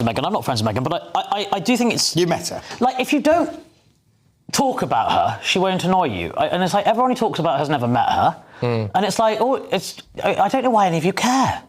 Meghan. I'm not friends with Meghan, but I do think it's... You met her? Like, if you don't talk about her, she won't annoy you. And it's like, everyone who talks about her has never met her. And it's like, I don't know why any of you care.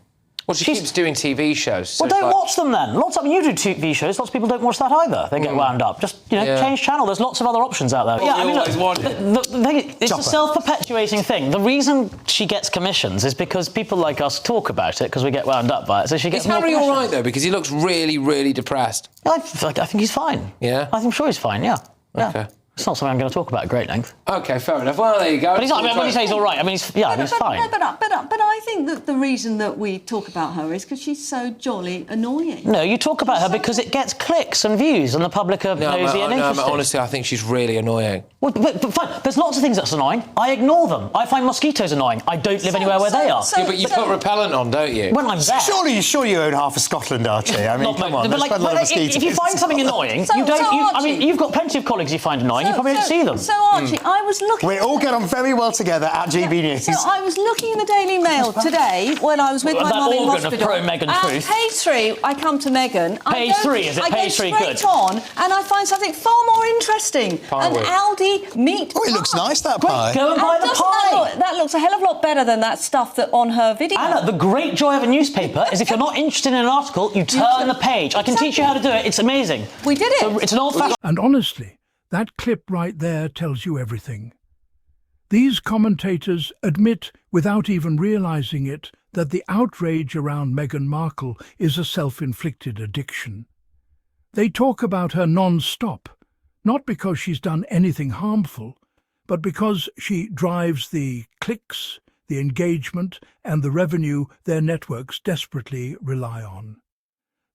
Well, she keeps doing TV shows. So well, don't watch them then. Lots of you do TV shows. Lots of people don't watch that either. They get wound up. Just change channel. There's lots of other options out there. Well, it's a self-perpetuating thing. The reason she gets commissions is because people like us talk about it because we get wound up by it. So she gets. Is Harry all right though? Because he looks really, really depressed. I think he's fine. Yeah. I'm sure he's fine. Yeah. Okay. It's not something I'm going to talk about at great length. Okay, fair enough. Well, there you go. But he's not. I mean, when you say he's all right, I mean, he's fine. But I think that the reason that we talk about her is because she's so jolly annoying. No, you talk about her because it gets clicks and views, and the public are nosy and interested. No, honestly, I think she's really annoying. Well, but fine. There's lots of things that's annoying. I ignore them. I find mosquitoes annoying. I don't live anywhere where they are. But you put repellent on, don't you? When I'm there. Surely you own half of Scotland, Archie. I mean, come on. But, if you find something annoying, you don't. I mean, you've got plenty of colleagues you find annoying. You probably don't see them. So, Archie, I was looking... We all get on very well together at GB News. So I was looking in the Daily Mail today when I was with my mum in hospital. That organ of pro-Meghan truth. Page 3, I come to Meghan. Page 3, is it? Page 3 good? I go straight on and I find something far more interesting. An Aldi meat pie. Oh, it looks nice, that pie. Go and buy the pie. That looks a hell of a lot better than that stuff that on her video. Anna, the great joy of a newspaper is if you're not interested in an article, you turn the page. I can teach you how to do it. It's amazing. We did it. So it's an old-fashioned... And honestly, that clip right there tells you everything. These commentators admit, without even realizing it, that the outrage around Meghan Markle is a self-inflicted addiction. They talk about her non-stop, not because she's done anything harmful, but because she drives the clicks, the engagement, and the revenue their networks desperately rely on.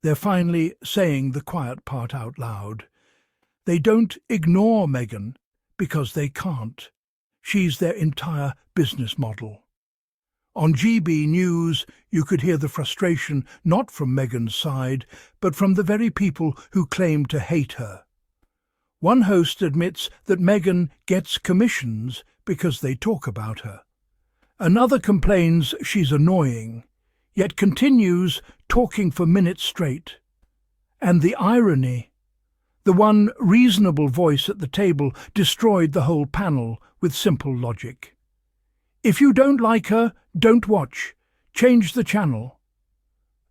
They're finally saying the quiet part out loud. They don't ignore Meghan because they can't. She's their entire business model. On GB News, you could hear the frustration not from Meghan's side, but from the very people who claim to hate her. One host admits that Meghan gets commissions because they talk about her. Another complains she's annoying, yet continues talking for minutes straight. And the irony... The one reasonable voice at the table destroyed the whole panel with simple logic. If you don't like her, don't watch. Change the channel.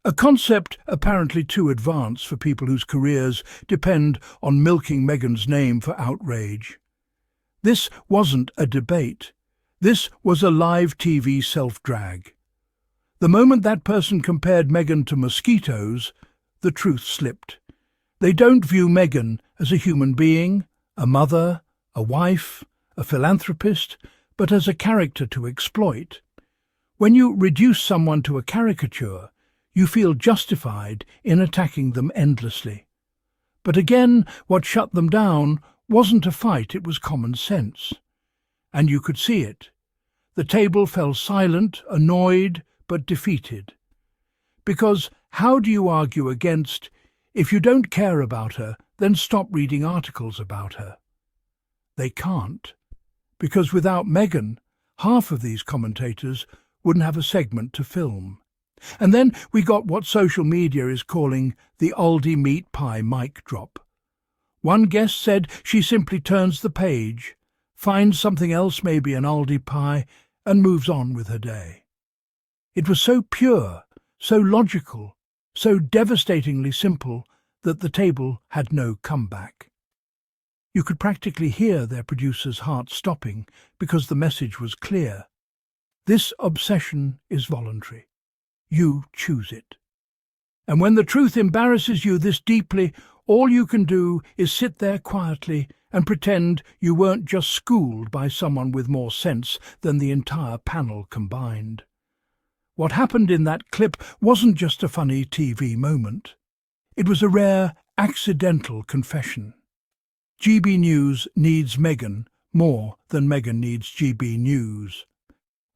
A concept apparently too advanced for people whose careers depend on milking Meghan's name for outrage. This wasn't a debate. This was a live TV self-drag. The moment that person compared Meghan to mosquitoes, the truth slipped. They don't view Meghan as a human being, a mother, a wife, a philanthropist, but as a character to exploit. When you reduce someone to a caricature, you feel justified in attacking them endlessly. But again, what shut them down wasn't a fight, it was common sense. And you could see it. The table fell silent, annoyed, but defeated. Because how do you argue against... If you don't care about her, then stop reading articles about her. They can't, because without Meghan, half of these commentators wouldn't have a segment to film. And then we got what social media is calling the Aldi meat pie mic drop. One guest said she simply turns the page, finds something else, maybe an Aldi pie, and moves on with her day. It was so pure, so logical, so devastatingly simple that the table had no comeback. You could practically hear their producer's heart stopping because the message was clear. This obsession is voluntary. You choose it. And when the truth embarrasses you this deeply, all you can do is sit there quietly and pretend you weren't just schooled by someone with more sense than the entire panel combined. What happened in that clip wasn't just a funny TV moment. It was a rare, accidental confession. GB News needs Meghan more than Meghan needs GB News.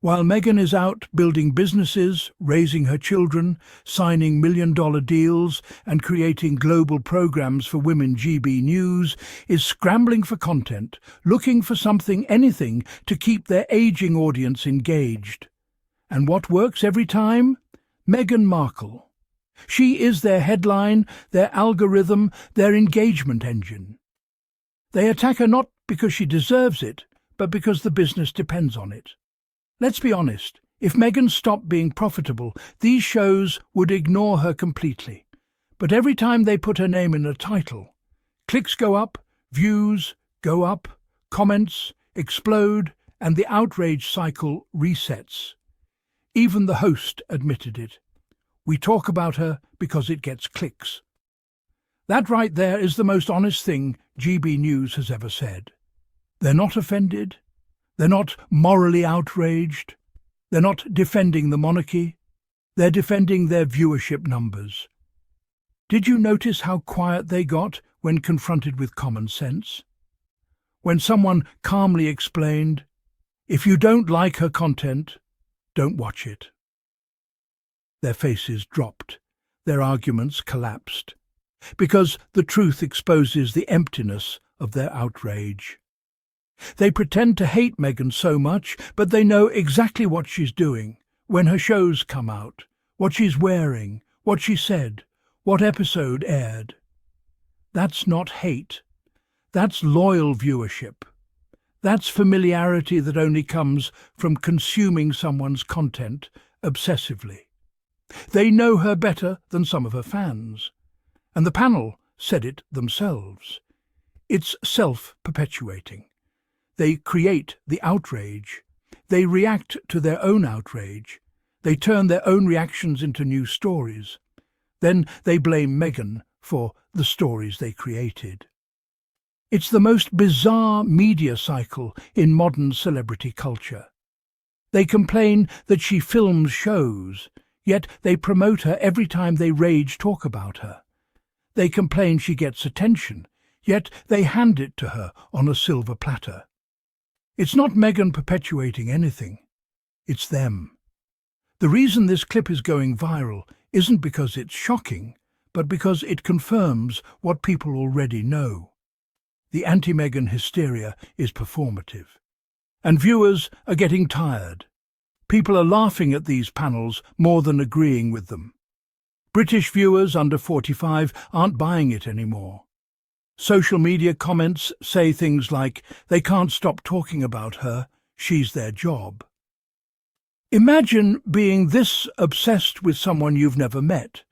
While Meghan is out building businesses, raising her children, signing million-dollar deals, and creating global programs for women, GB News is scrambling for content, looking for something, anything, to keep their aging audience engaged. And what works every time? Meghan Markle. She is their headline, their algorithm, their engagement engine. They attack her not because she deserves it, but because the business depends on it. Let's be honest, if Meghan stopped being profitable, these shows would ignore her completely. But every time they put her name in a title, clicks go up, views go up, comments explode, and the outrage cycle resets. Even the host admitted it. We talk about her because it gets clicks. That right there is the most honest thing GB News has ever said. They're not offended. They're not morally outraged. They're not defending the monarchy. They're defending their viewership numbers. Did you notice how quiet they got when confronted with common sense? When someone calmly explained, "If you don't like her content, don't watch it." Their faces dropped. Their arguments collapsed. Because the truth exposes the emptiness of their outrage. They pretend to hate Meghan so much, but they know exactly what she's doing, when her shows come out, what she's wearing, what she said, what episode aired. That's not hate. That's loyal viewership. That's familiarity that only comes from consuming someone's content obsessively. They know her better than some of her fans. And the panel said it themselves. It's self-perpetuating. They create the outrage. They react to their own outrage. They turn their own reactions into new stories. Then they blame Meghan for the stories they created. It's the most bizarre media cycle in modern celebrity culture. They complain that she films shows, yet they promote her every time they rage talk about her. They complain she gets attention, yet they hand it to her on a silver platter. It's not Meghan perpetuating anything. It's them. The reason this clip is going viral isn't because it's shocking, but because it confirms what people already know. The anti-Meghan hysteria is performative. And viewers are getting tired. People are laughing at these panels more than agreeing with them. British viewers under 45 aren't buying it anymore. Social media comments say things like, they can't stop talking about her, she's their job. Imagine being this obsessed with someone you've never met.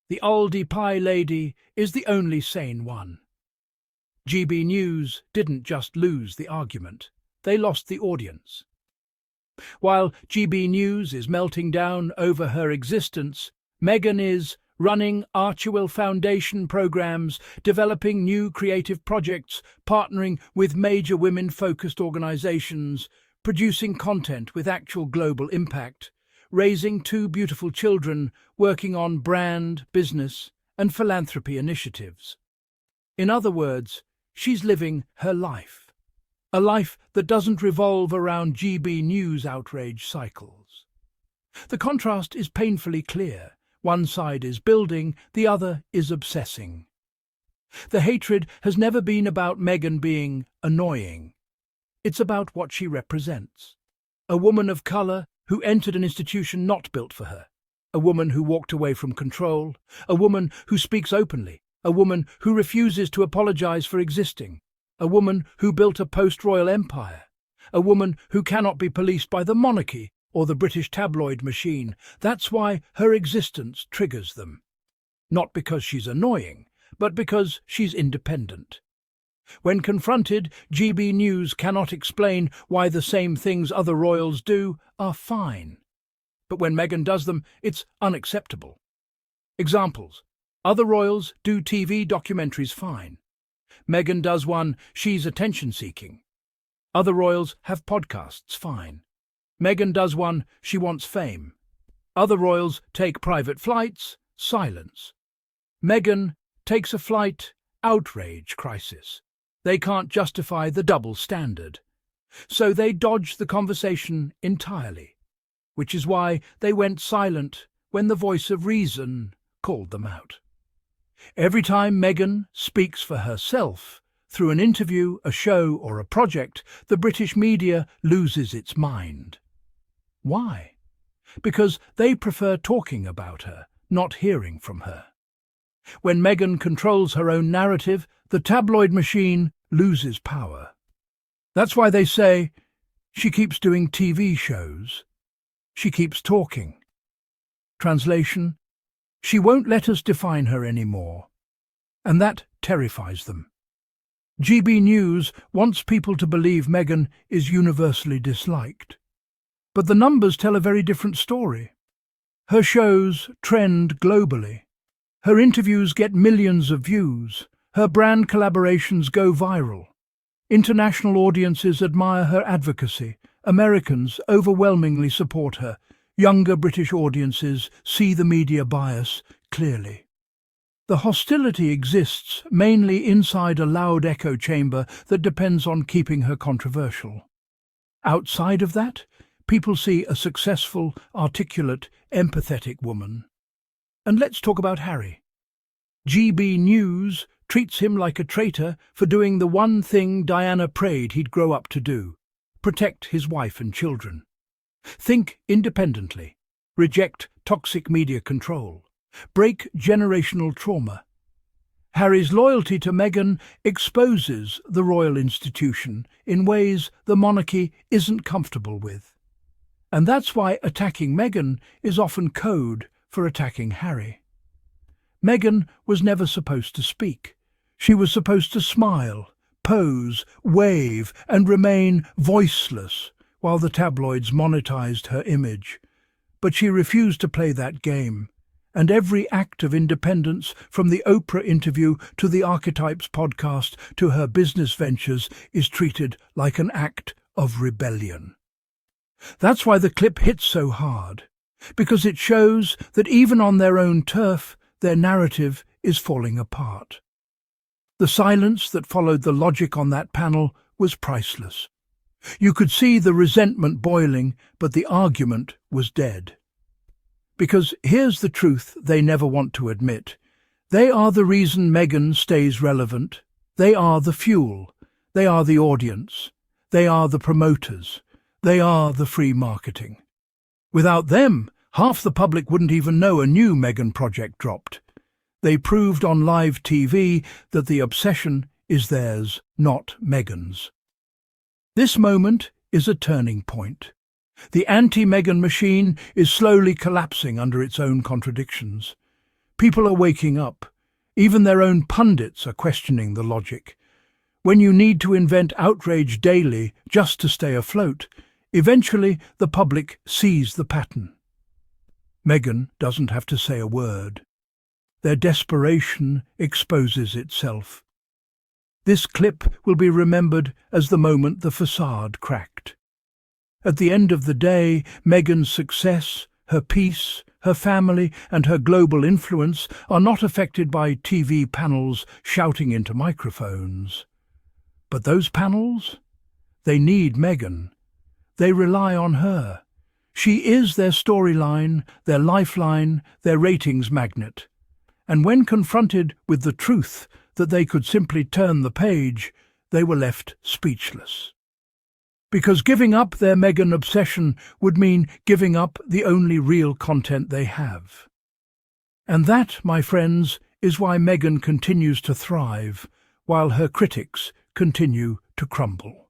The oldie pie lady is the only sane one. GB News didn't just lose the argument, they lost the audience. While GB News is melting down over her existence, Meghan is running Archewell Foundation programs, developing new creative projects, partnering with major women-focused organizations, producing content with actual global impact, raising 2 beautiful children, working on brand, business, and philanthropy initiatives. In other words, she's living her life. A life that doesn't revolve around GB News outrage cycles. The contrast is painfully clear. One side is building, the other is obsessing. The hatred has never been about Meghan being annoying. It's about what she represents. A woman of colour who entered an institution not built for her. A woman who walked away from control. A woman who speaks openly. A woman who refuses to apologise for existing. A woman who built a post-royal empire. A woman who cannot be policed by the monarchy or the British tabloid machine. That's why her existence triggers them. Not because she's annoying, but because she's independent. When confronted, GB News cannot explain why the same things other royals do are fine. But when Meghan does them, it's unacceptable. Examples. Other royals do TV documentaries fine. Meghan does one, she's attention-seeking. Other royals have podcasts fine. Meghan does one, she wants fame. Other royals take private flights, silence. Meghan takes a flight, outrage crisis. They can't justify the double standard. So they dodge the conversation entirely, which is why they went silent when the voice of reason called them out. Every time Meghan speaks for herself, through an interview, a show or a project, the British media loses its mind. Why? Because they prefer talking about her, not hearing from her. When Meghan controls her own narrative, the tabloid machine loses power. That's why they say she keeps doing TV shows. She keeps talking. Translation: she won't let us define her anymore. And that terrifies them. GB News wants people to believe Meghan is universally disliked. But the numbers tell a very different story. Her shows trend globally. Her interviews get millions of views. Her brand collaborations go viral. International audiences admire her advocacy. Americans overwhelmingly support her. Younger British audiences see the media bias clearly. The hostility exists mainly inside a loud echo chamber that depends on keeping her controversial. Outside of that, people see a successful, articulate, empathetic woman. And let's talk about Harry. GB News treats him like a traitor for doing the one thing Diana prayed he'd grow up to do: protect his wife and children. Think independently. Reject toxic media control. Break generational trauma. Harry's loyalty to Meghan exposes the royal institution in ways the monarchy isn't comfortable with. And that's why attacking Meghan is often code for attacking Harry. Meghan was never supposed to speak. She was supposed to smile, pose, wave, and remain voiceless while the tabloids monetized her image. But she refused to play that game. And every act of independence, from the Oprah interview to the Archetypes podcast to her business ventures, is treated like an act of rebellion. That's why the clip hits so hard, because it shows that even on their own turf, their narrative is falling apart. The silence that followed the logic on that panel was priceless. You could see the resentment boiling, but the argument was dead. Because here's the truth they never want to admit. They are the reason Meghan stays relevant. They are the fuel. They are the audience. They are the promoters. They are the free marketing. Without them, half the public wouldn't even know a new Meghan project dropped. They proved on live TV that the obsession is theirs, not Meghan's. This moment is a turning point. The anti-Meghan machine is slowly collapsing under its own contradictions. People are waking up. Even their own pundits are questioning the logic. When you need to invent outrage daily just to stay afloat, eventually the public sees the pattern. Meghan doesn't have to say a word. Their desperation exposes itself. This clip will be remembered as the moment the facade cracked. At the end of the day, Meghan's success, her peace, her family, and her global influence are not affected by TV panels shouting into microphones. But those panels? They need Meghan. They rely on her. She is their storyline, their lifeline, their ratings magnet. And when confronted with the truth that they could simply turn the page, they were left speechless. Because giving up their Meghan obsession would mean giving up the only real content they have. And that, my friends, is why Meghan continues to thrive, while her critics continue to crumble.